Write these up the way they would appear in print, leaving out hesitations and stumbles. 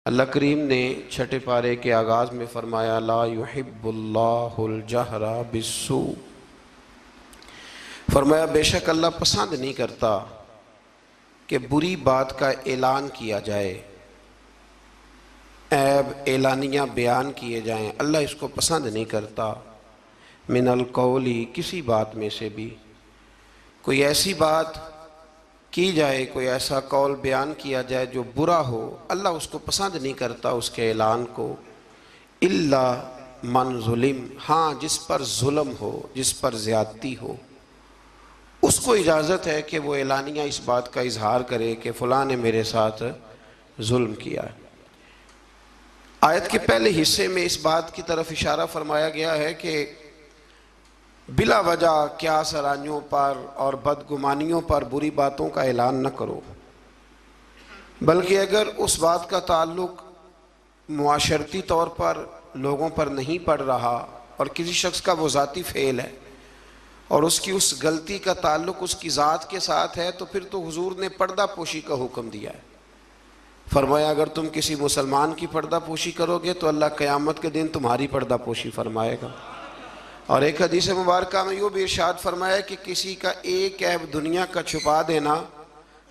अल्लाह करीम ने छठे पारे के आगाज़ में फ़रमाया ला युहिब्बुल्लाहुल जहरा बिस्सू। फरमाया बेशक अल्लाह पसंद नहीं करता कि बुरी बात का ऐलान किया जाए, ऐब एलानिया बयान किए जाएं, अल्लाह इसको पसंद नहीं करता। मिनल कौली, किसी बात में से भी कोई ऐसी बात की जाए, कोई ऐसा कौल बयान किया जाए जो बुरा हो, अल्लाह उसको पसंद नहीं करता उसके ऐलान को। इल्ला मन जुलिम, हाँ जिस पर जुल्म हो, जिस पर ज़्यादती हो, उसको इजाज़त है कि वो एलानिया इस बात का इजहार करे कि फ़लाँ ने मेरे साथ जुल्म किया है। आयत के पहले हिस्से में इस बात की तरफ इशारा फरमाया गया है कि बिला वजह क्या सरानियों पर और बदगुमानियों पर बुरी बातों का ऐलान न करो, बल्कि अगर उस बात का ताल्लुक मुआशरती तौर पर लोगों पर नहीं पड़ रहा और किसी शख्स का वो ज़ाती फ़ेल है और उसकी उस गलती का ताल्लुक उसकी ज़ात के साथ है, तो फिर तो हुजूर ने पर्दा पोशी का हुक्म दिया है। फरमाया अगर तुम किसी मुसलमान की पर्दा पोशी करोगे तो अल्लाह क़यामत के दिन तुम्हारी पर्दा पोशी फरमाएगा। और एक हदीस मुबारका में यूँ भी इरशाद फरमाया कि किसी का एक ऐब दुनिया का छुपा देना,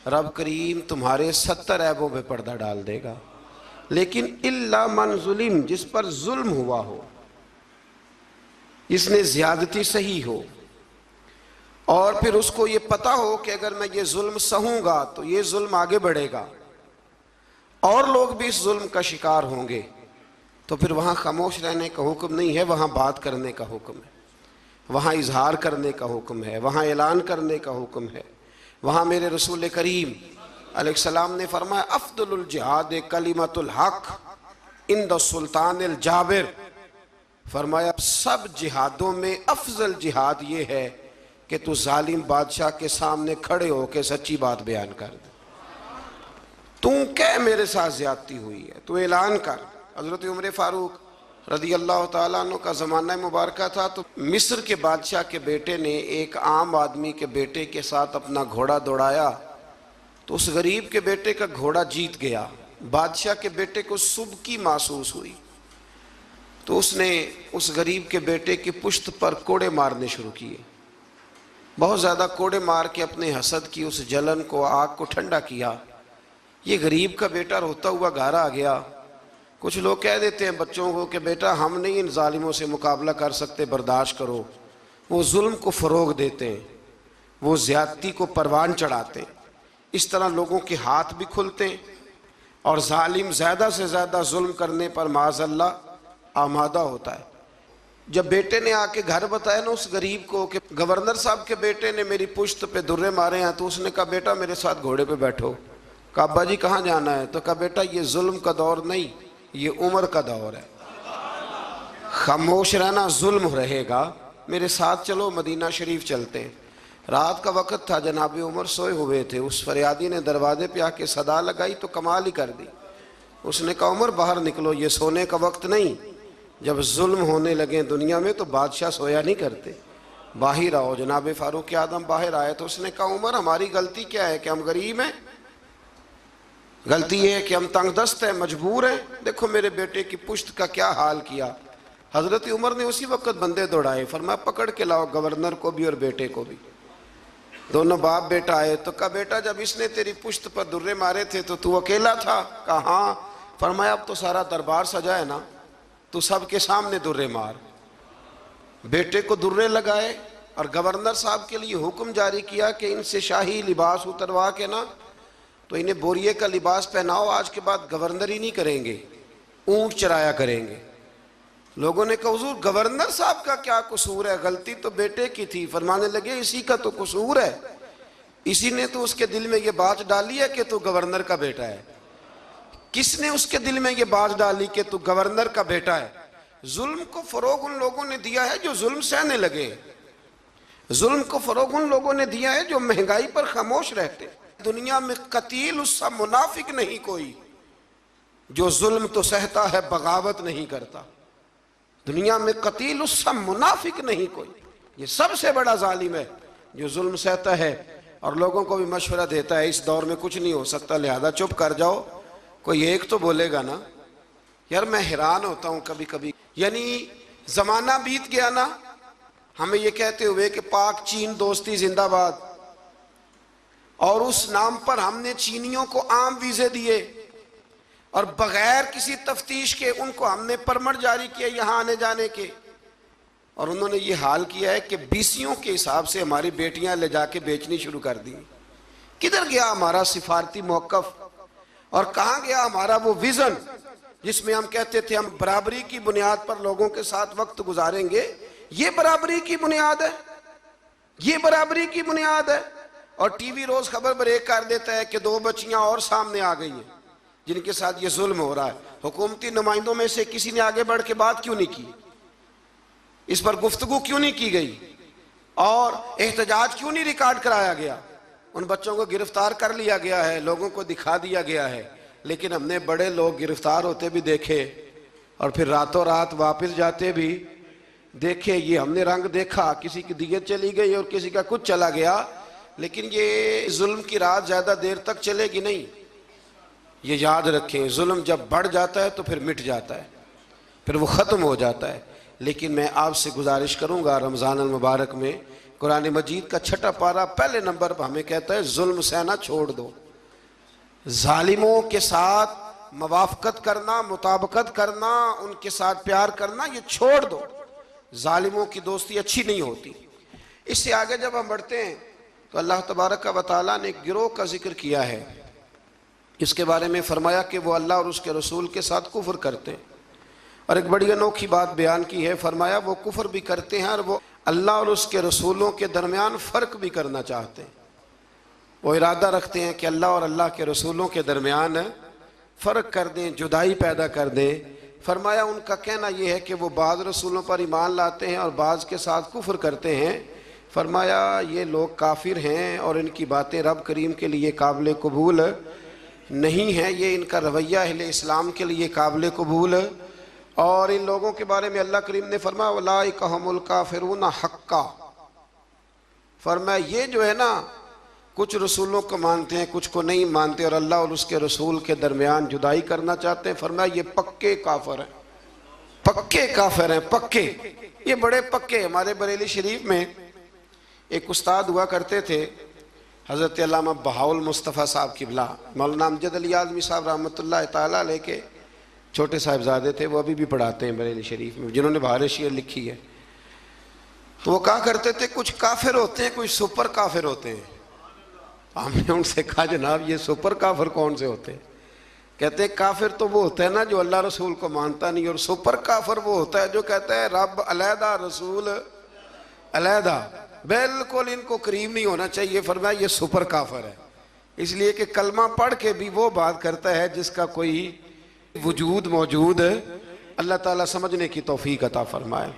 रब करीम तुम्हारे 70 ऐबों पे पर्दा डाल देगा। लेकिन इल्ला मन जुलिम, जिस पर जुल्म हुआ हो, इसने ज़्यादती सही हो और फिर उसको ये पता हो कि अगर मैं ये जुल्म सहूँगा तो ये जुल्म आगे बढ़ेगा और लोग भी इस जुल्म का शिकार होंगे, तो फिर वहाँ खामोश रहने का हुक्म नहीं है, वहाँ बात करने का हुक्म है, वहाँ इजहार करने का हुक्म है, वहाँ ऐलान करने का हुक्म है। वहाँ मेरे रसूल करीम अलैहिस्सलाम ने फरमाया अफ़्ज़लुल जिहाद कलिमतुल हक़ इंद सुल्तानिल जाबिर। फरमाया सब जिहादों में अफजल जिहाद ये है कि तू जालिम बादशाह के सामने खड़े हो के सच्ची बात बयान कर दे। तू क्या मेरे साथ ज्यादती हुई है, तू ऐलान कर। हज़रत उमर फ़ारूक रज़ी अल्लाह तआला अन्हु का ज़माना मुबारक था, तो मिस्र के बादशाह के बेटे ने एक आम आदमी के बेटे के साथ अपना घोड़ा दौड़ाया, तो उस गरीब के बेटे का घोड़ा जीत गया। बादशाह के बेटे को सुबकी महसूस हुई, तो उसने उस गरीब के बेटे की पुश्त पर कोड़े मारने शुरू किए। बहुत ज़्यादा कोड़े मार के अपने हसद की उस जलन को, आग को ठंडा किया। ये गरीब का बेटा रोता हुआ घर आ गया। कुछ लोग कह देते हैं बच्चों को कि बेटा हम नहीं इन जालिमों से मुकाबला कर सकते, बर्दाश्त करो। वो जुल्म को फ़रोग देते हैं, वो ज़्यादती को परवान चढ़ाते हैं। इस तरह लोगों के हाथ भी खुलते हैं और जालिम ज़्यादा से ज़्यादा जुल्म करने पर माज़अल्लाह आमादा होता है। जब बेटे ने आके घर बताया ना उस गरीब को कि गवर्नर साहब के बेटे ने मेरी पुश्त पे दुर्रे मारे हैं, तो उसने कहा बेटा मेरे साथ घोड़े पे बैठो। कहा अब्बा जी कहाँ जाना है? तो कहा बेटा ये जुल्म का दौर नहीं, ये उम्र का दौर है, खामोश रहना जुल्म रहेगा, मेरे साथ चलो मदीना शरीफ चलते हैं। रात का वक़्त था, जनाब उमर सोए हुए थे। उस फरियादी ने दरवाजे पे आके सदा लगाई तो कमाल ही कर दी। उसने कहा उमर बाहर निकलो, ये सोने का वक्त नहीं। जब जुल्म होने लगे दुनिया में तो बादशाह सोया नहीं करते, बाहर आओ। जनाब फ़ारूक आदम बाहर आए तो उसने कहा उमर हमारी गलती क्या है कि हम गरीब हैं? गलती ये है कि हम तंगदस्त हैं, मजबूर हैं। देखो मेरे बेटे की पुश्त का क्या हाल किया। हज़रत उमर ने उसी वक्त बंदे दौड़ाए, फरमाया पकड़ के लाओ गवर्नर को भी और बेटे को भी। दोनों बाप बेटा आए तो कहा बेटा जब इसने तेरी पुश्त पर दुर्रे मारे थे तो तू अकेला था? कहा हाँ। फरमाया अब तो सारा दरबार सजा है ना, तू सबके सामने दुर्रे मार। बेटे को दुर्रे लगाए और गवर्नर साहब के लिए हुक्म जारी किया कि इनसे शाही लिबास उतरवा के ना तो इन्हें बोरिए का लिबास पहनाओ, आज के बाद गवर्नर ही नहीं करेंगे, ऊंट चराया करेंगे। लोगों ने कहा हुजूर गवर्नर साहब का क्या कसूर है, गलती तो बेटे की थी। फरमाने लगे इसी का तो कसूर है, इसी ने तो उसके दिल में ये बात डाली है कि तू गवर्नर का बेटा है। किसने उसके दिल में ये बात डाली कि तू गवर्नर का बेटा है? जुल्म को फरोग उन लोगों ने दिया है जो जुल्म सहने लगे। जुल्म को फरोग उन लोगों ने दिया है जो महंगाई पर खामोश रहते। दुनिया में कतील उससा मुनाफिक नहीं कोई जो जुल्म तो सहता है बगावत नहीं करता। दुनिया में कतील उससा मुनाफिक नहीं कोई, ये सबसे बड़ा जालिम है जो जुल्म सहता है और लोगों को भी मशवरा देता है इस दौर में कुछ नहीं हो सकता, लिहाजा चुप कर जाओ, कोई एक तो बोलेगा ना। यार मैं हैरान होता हूं कभी कभी, यानी जमाना बीत गया ना हमें ये कहते हुए कि पाक चीन दोस्ती जिंदाबाद, और उस नाम पर हमने चीनियों को आम वीजे दिए और बगैर किसी तफ्तीश के उनको हमने परमिट जारी किया यहां आने जाने के, और उन्होंने ये हाल किया है कि बीसियों के हिसाब से हमारी बेटियां ले जाके बेचनी शुरू कर दी। किधर गया हमारा सिफारती मौकफ और कहां गया हमारा वो विजन जिसमें हम कहते थे हम बराबरी की बुनियाद पर लोगों के साथ वक्त गुजारेंगे। ये बराबरी की बुनियाद है, ये बराबरी की बुनियाद है। और टीवी रोज खबर ब्रेक कर देता है कि 2 बच्चियां और सामने आ गई हैं जिनके साथ ये जुल्म हो रहा है। हुकूमती नुमाइंदों में से किसी ने आगे बढ़ के बात क्यों नहीं की, इस पर गुफ्तगू क्यों नहीं की गई और एहतजाज क्यों नहीं रिकॉर्ड कराया गया। उन बच्चों को गिरफ्तार कर लिया गया है, लोगों को दिखा दिया गया है, लेकिन हमने बड़े लोग गिरफ्तार होते भी देखे और फिर रातों रात वापस जाते भी देखे। ये हमने रंग देखा, किसी की दियत चली गई और किसी का कुछ चला गया, लेकिन ये जुल्म की रात ज्यादा देर तक चलेगी नहीं। ये याद रखें, जुल्म जब बढ़ जाता है तो फिर मिट जाता है, फिर वो ख़त्म हो जाता है। लेकिन मैं आपसे गुजारिश करूंगा, रमज़ान अल मुबारक में कुरान मजीद का 6ठा पारा पहले नंबर पर हमें कहता है जुल्म सहना छोड़ दो, जालिमों के साथ मवाफ़क़त करना, मुताबकत करना, उनके साथ प्यार करना ये छोड़ दो। जालिमों की दोस्ती अच्छी नहीं होती। इससे आगे जब हम बढ़ते हैं तो अल्लाह तबारक व तआला ने एक गिरोह का जिक्र किया है। इसके बारे में फरमाया कि वो अल्लाह और उसके रसूल के साथ कुफ्र करते हैं, और एक बड़ी अनोखी बात बयान की है। फरमाया वो कुफ्र भी करते हैं और वो अल्लाह और उसके रसूलों के दरमियान फ़र्क भी करना चाहते हैं। वो इरादा रखते हैं कि अल्लाह और अल्लाह के रसूलों के दरमियान फ़र्क कर दें, जुदाई पैदा कर दें। फरमाया उनका कहना यह है कि वो बाज़ रसूलों पर ईमान लाते हैं और बाज़ के साथ कुफ्र करते हैं। फरमाया ये लोग काफिर हैं और इनकी बातें रब करीम के लिए काबिल कबूल नहीं है, ये इनका रवैया अहले इस्लाम के लिए काबिल कबूल। और इन लोगों के बारे में अल्लाह करीम ने फरमाया उलाइका हुमुल काफिरून हक्का। फरमाया ये जो है ना, कुछ रसूलों को मानते हैं, कुछ को नहीं मानते और अल्लाह और उसके रसूल के दरमियान जुदाई करना चाहते हैं। फरमाया ये पक्के काफिर हैं, पक्के काफिर हैं, पक्के, ये बड़े पक्के। हमारे बरेली शरीफ में एक उस्ताद हुआ करते थे, हज़रत अल्लामा बहाउल मुस्तफ़ा साहब किबला, मौलाना अमजद अली आज़मी साहब रहमतुल्लाह ताला अलैह के छोटे साहिबजादे थे। वो अभी भी पढ़ाते हैं बरेली शरीफ में, जिन्होंने बहार शेर लिखी है। तो वो कहा करते थे कुछ काफिर होते हैं, कुछ सुपर काफिर होते हैं। हमने उनसे कहा जनाब ये सुपर काफिर कौन से होते हैं? कहते हैं काफिर तो वो होता है ना जो अल्लाह रसूल को मानता नहीं, और सुपर काफिर वो होता है जो कहता है रब अलहदा रसूल अलहदा, बिल्कुल इनको करीब नहीं होना चाहिए। फरमाया ये सुपर काफिर है, इसलिए कि कलमा पढ़ के भी वो बात करता है जिसका कोई वजूद मौजूद। अल्लाह ताला समझने की तौफीक अता फरमाए।